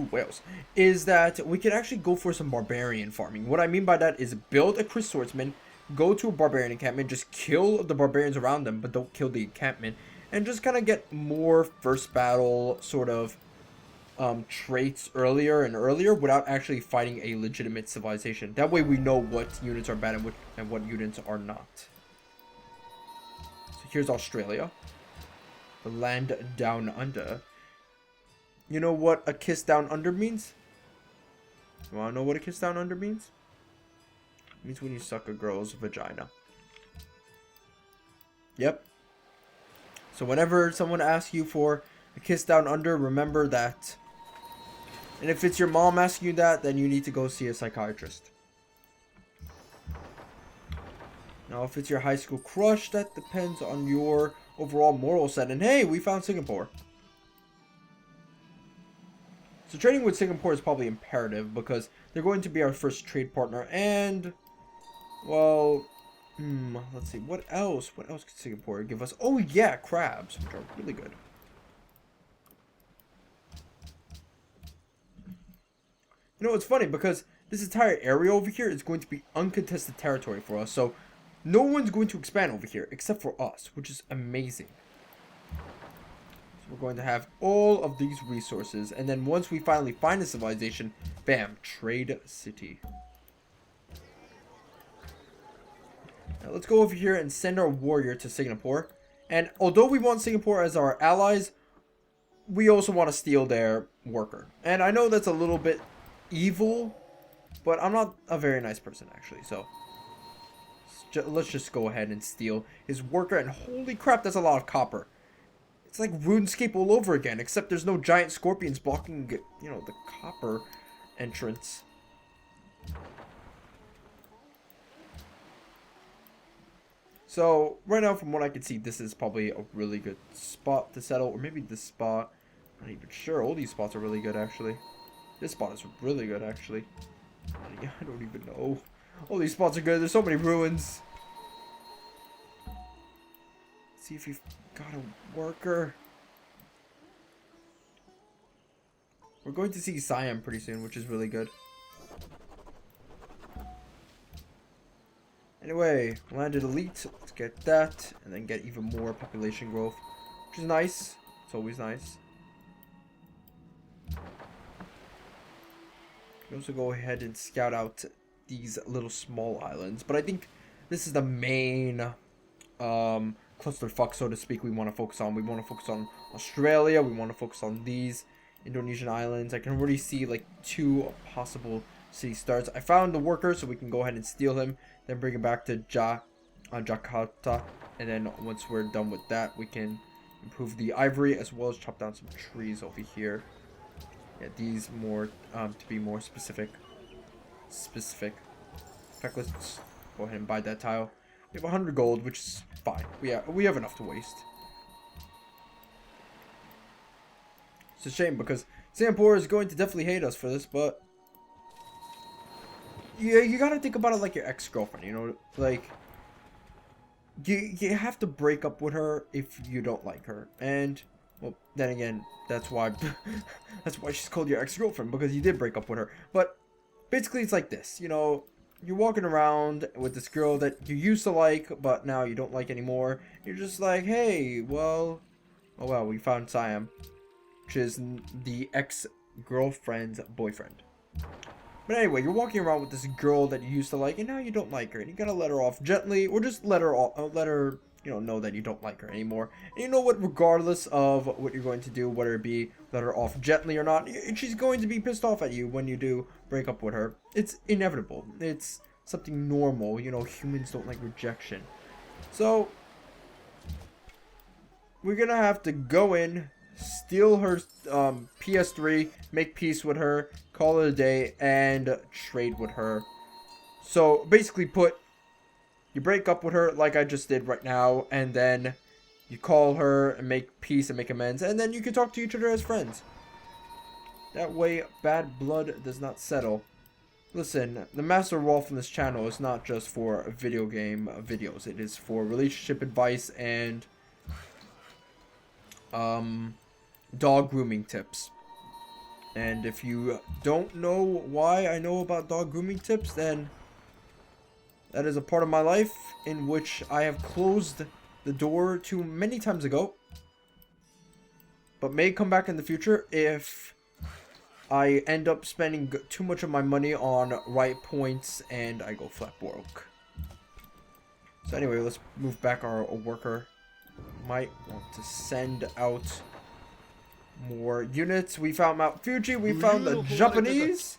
whales, is that we can actually go for some barbarian farming. What I mean by that is build a Chris swordsman, go to a barbarian encampment, just kill the barbarians around them, but don't kill the encampment, and just kind of get more first battle sort of traits earlier and earlier without actually fighting a legitimate civilization. That way we know what units are bad and what units are not. So here's Australia. The land down under. You know what a kiss down under means? You wanna know what a kiss down under means? It means when you suck a girl's vagina. Yep. So whenever someone asks you for a kiss down under, remember that. And if it's your mom asking you that, then you need to go see a psychiatrist. Now, if it's your high school crush, that depends on your overall moral set. And hey, we found Singapore. So trading with Singapore is probably imperative because they're going to be our first trade partner. And, well, let's see. What else? What else could Singapore give us? Oh, yeah, crabs, which are really good. You know, it's funny because this entire area over here is going to be uncontested territory for us. So no one's going to expand over here except for us, which is amazing. So we're going to have all of these resources. And then once we finally find a civilization, bam, trade city. Now let's go over here and send our warrior to Singapore. And although we want Singapore as our allies, we also want to steal their worker. And I know that's a little bit evil, but I'm not a very nice person actually, so let's just go ahead and steal his worker. And holy crap, that's a lot of copper. It's like RuneScape all over again, except there's no giant scorpions blocking, you know, the copper entrance. So right now, from what I can see, this is probably a really good spot to settle, or maybe this spot. I'm not even sure. All these spots are really good actually. This spot is really good, actually. I don't even know. All these spots are good. There's so many ruins. Let's see if you've got a worker. We're going to see Siam pretty soon, which is really good. Anyway, landed elite. Let's get that. And then get even more population growth, which is nice. It's always nice. We also go ahead and scout out these little small islands, but I think this is the main clusterfuck, so to speak, we want to focus on. We want to focus on Australia. We want to focus on these Indonesian islands. I can already see like 2 possible city starts. I found the worker, so we can go ahead and steal him, then bring him back to Jakarta, and then once we're done with that, we can improve the ivory as well as chop down some trees over here. Yeah, these more, to be more specific. In fact, let's go ahead and buy that tile. We have 100 gold, which is fine. We have enough to waste. It's a shame because Singapore is going to definitely hate us for this, but yeah, you gotta think about it like your ex-girlfriend, you know? Like, you have to break up with her if you don't like her. And well, then again, that's why she's called your ex-girlfriend, because you did break up with her. But basically, it's like this, you know, you're walking around with this girl that you used to like, but now you don't like anymore. You're just like, hey, well, oh well, we found Siam, which is the ex-girlfriend's boyfriend. But anyway, you're walking around with this girl that you used to like, and now you don't like her, and you gotta let her off gently, or just let her you know that you don't like her anymore. And you know what, regardless of what you're going to do, whether it be let her off gently or not, she's going to be pissed off at you when you do break up with her. It's inevitable. It's something normal. You know, humans don't like rejection. So we're gonna have to go in, steal her PS3, make peace with her, call it a day, and trade with her. So basically you break up with her like I just did right now, and then you call her and make peace and make amends, and then you can talk to each other as friends. That way, bad blood does not settle. Listen, the MasterOfRoflness channel is not just for video game videos. It is for relationship advice and dog grooming tips. And if you don't know why I know about dog grooming tips, then that is a part of my life in which I have closed the door to many times ago, but may come back in the future if I end up spending too much of my money on right points and I go flat broke. So anyway, let's move back our worker. Might want to send out more units. We found Mount Fuji. We found the Japanese.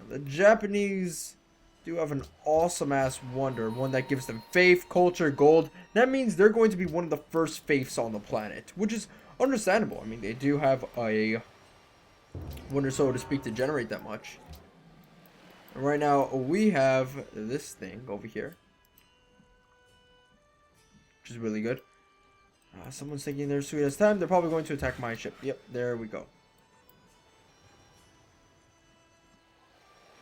The Japanese do have an awesome ass wonder. One that gives them faith, culture, gold. That means they're going to be one of the first faiths on the planet, which is understandable. I mean, they do have a wonder, so to speak, to generate that much. And right now, we have this thing over here, which is really good. Someone's taking their sweetest time. They're probably going to attack my ship. Yep, there we go.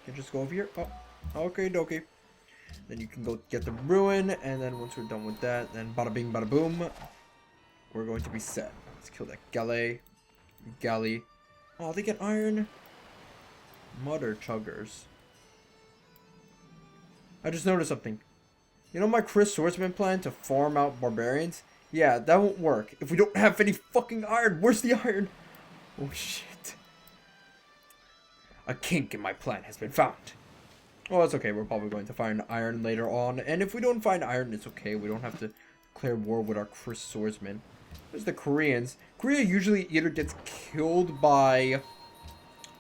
You can just go over here. Oh, okay, dokie. Then you can go get the ruin, and then once we're done with that, then bada bing, bada boom, we're going to be set. Let's kill that galley. Oh, they get iron. Mother chuggers. I just noticed something. You know my Chris Swordsman plan to farm out barbarians? Yeah, that won't work if we don't have any fucking iron. Where's the iron? Oh shit. A kink in my plan has been found. Oh, it's okay. We're probably going to find iron later on. And if we don't find iron, it's okay. We don't have to declare war with our Chris Swordsman. There's the Koreans. Korea usually either gets killed by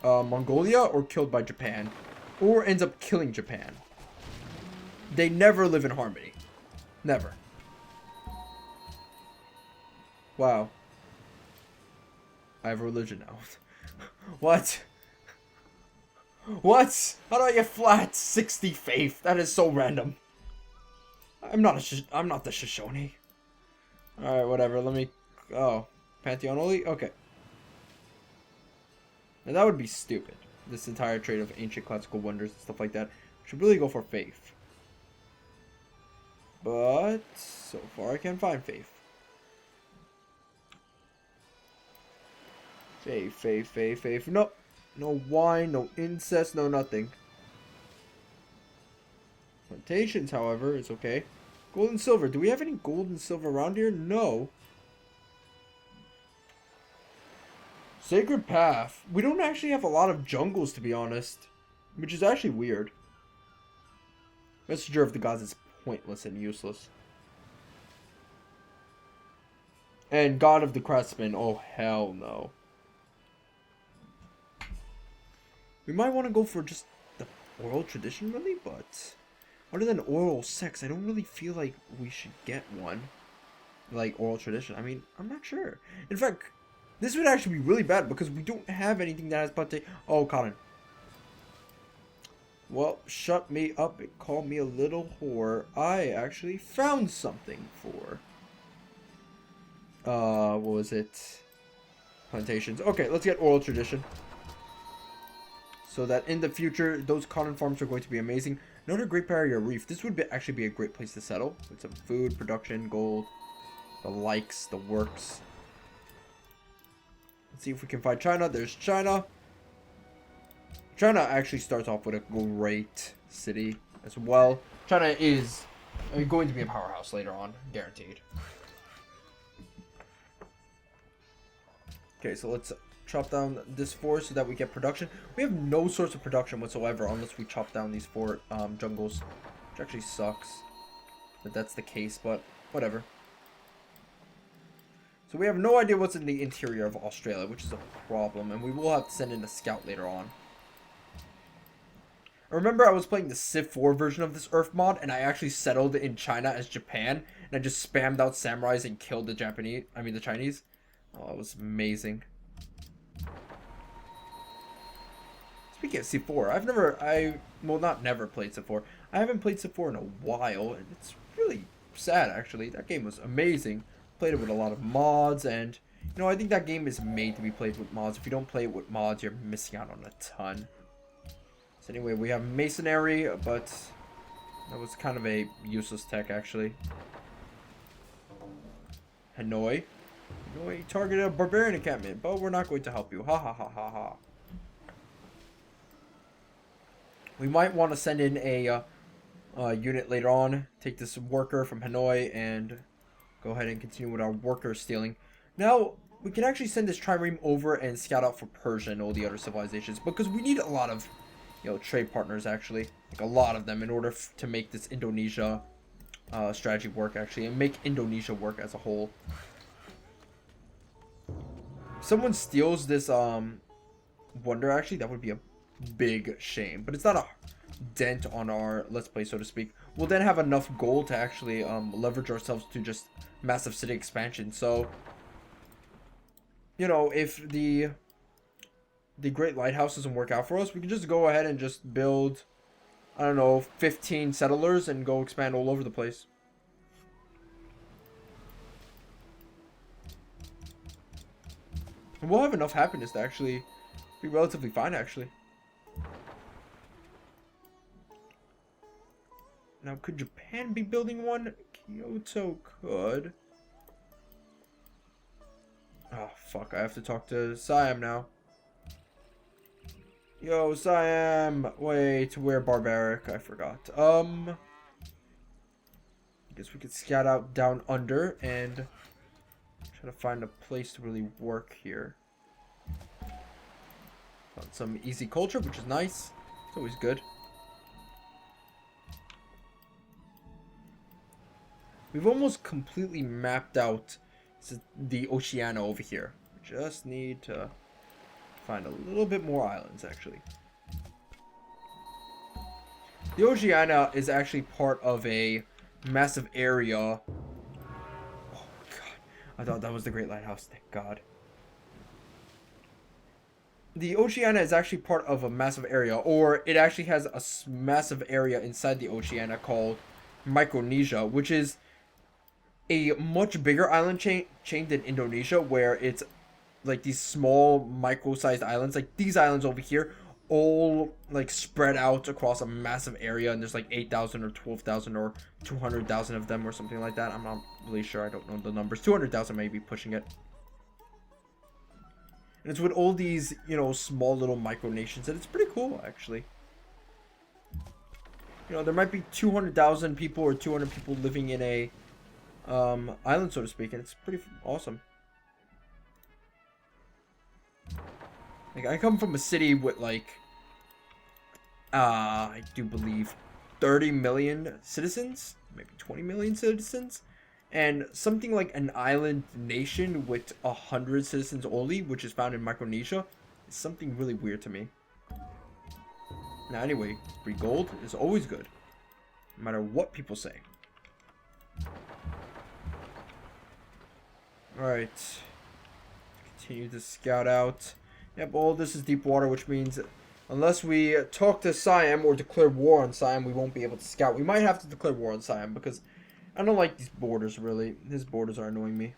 Mongolia or killed by Japan. Or ends up killing Japan. They never live in harmony. Never. Wow. I have a religion now. What? What? How do I get flat 60 faith? That is so random. I'm not the Shoshone. Alright, whatever. Let me... Oh. Pantheon only? Okay. Now that would be stupid. This entire trade of ancient classical wonders and stuff like that. Should really go for faith. But so far I can't find faith. Faith. Nope. No wine, no incest, no nothing. Plantations, however, is okay. Gold and silver. Do we have any gold and silver around here? No. Sacred Path. We don't actually have a lot of jungles, to be honest. Which is actually weird. Messenger of the Gods is pointless and useless. And God of the Craftsman. Oh, hell no. We might want to go for just the oral tradition, really, but other than oral sex, I don't really feel like we should get one. Like, oral tradition. I mean, I'm not sure. In fact, this would actually be really bad because we don't have anything that has plantation. Oh, cotton. Well, shut me up and call me a little whore. I actually found something for... what was it? Plantations. Okay, let's get oral tradition. So that in the future, those cotton farms are going to be amazing. Another Great Barrier Reef. This would actually be a great place to settle. With some food, production, gold, the likes, the works. Let's see if we can find China. There's China. China actually starts off with a great city as well. China is going to be a powerhouse later on. Guaranteed. Okay, so let's chop down this forest so that we get production. We have no source of production whatsoever unless we chop down these four jungles, which actually sucks that that's the case, but whatever. So we have no idea what's in the interior of Australia, which is a problem, and we will have to send in a scout later on. I remember I was playing the Civ 4 version of this Earth mod, and I actually settled in China as Japan, and I just spammed out samurais and killed the Chinese. Oh, it was amazing. Speaking of C4, not never played C4. I haven't played C4 in a while, and it's really sad, actually. That game was amazing. Played it with a lot of mods, and, you know, I think that game is made to be played with mods. If you don't play it with mods, you're missing out on a ton. So anyway, we have masonry, but that was kind of a useless tech, actually. Hanoi targeted a barbarian encampment, but we're not going to help you. Ha ha ha ha ha. We might want to send in a unit later on. Take this worker from Hanoi and go ahead and continue with our worker stealing. Now, we can actually send this trireme over and scout out for Persia and all the other civilizations, because we need a lot of, trade partners, actually. Like, a lot of them in order to make this Indonesia strategy work, actually, and make Indonesia work as a whole. If someone steals this wonder, actually, that would be a big shame. But it's not a dent on our Let's Play, so to speak. We'll then have enough gold to actually leverage ourselves to just massive city expansion. So, if the Great Lighthouse doesn't work out for us, we can just go ahead and just build, I don't know, 15 settlers and go expand all over the place. And we'll have enough happiness to actually be relatively fine, actually. Now, could Japan be building one? Kyoto could. Oh, fuck. I have to talk to Siam now. Yo, Siam. Wait, we're barbaric. I forgot. I guess we could scout out down under and try to find a place to really work here. Found some easy culture, which is nice. It's always good. We've almost completely mapped out the Oceania over here. We just need to find a little bit more islands, actually. The Oceania is actually part of a massive area. Oh, God. I thought that was the Great Lighthouse. Thank God. The Oceania is actually part of a massive area, or it actually has a massive area inside the Oceania called Micronesia, which is a much bigger island chain than Indonesia, where it's like these small micro-sized islands, like these islands over here, all like spread out across a massive area, and there's like 8,000 or 12,000 or 200,000 of them or something like that. I'm not really sure. I don't know the numbers. 200,000 may be pushing it. And it's with all these, small little micronations, and it's pretty cool, actually. There might be 200,000 people or 200 people living in a island, so to speak, and it's pretty awesome. Like, I come from a city with like I do believe 30 million citizens, maybe 20 million citizens, and something like an island nation with 100 citizens only, which is found in Micronesia, is something really weird to me. Now, anyway, free gold is always good, no matter what people say. Alright. Continue to scout out. Yep, all this is deep water, which means unless we talk to Siam or declare war on Siam, we won't be able to scout. We might have to declare war on Siam because I don't like these borders, really. His borders are annoying me.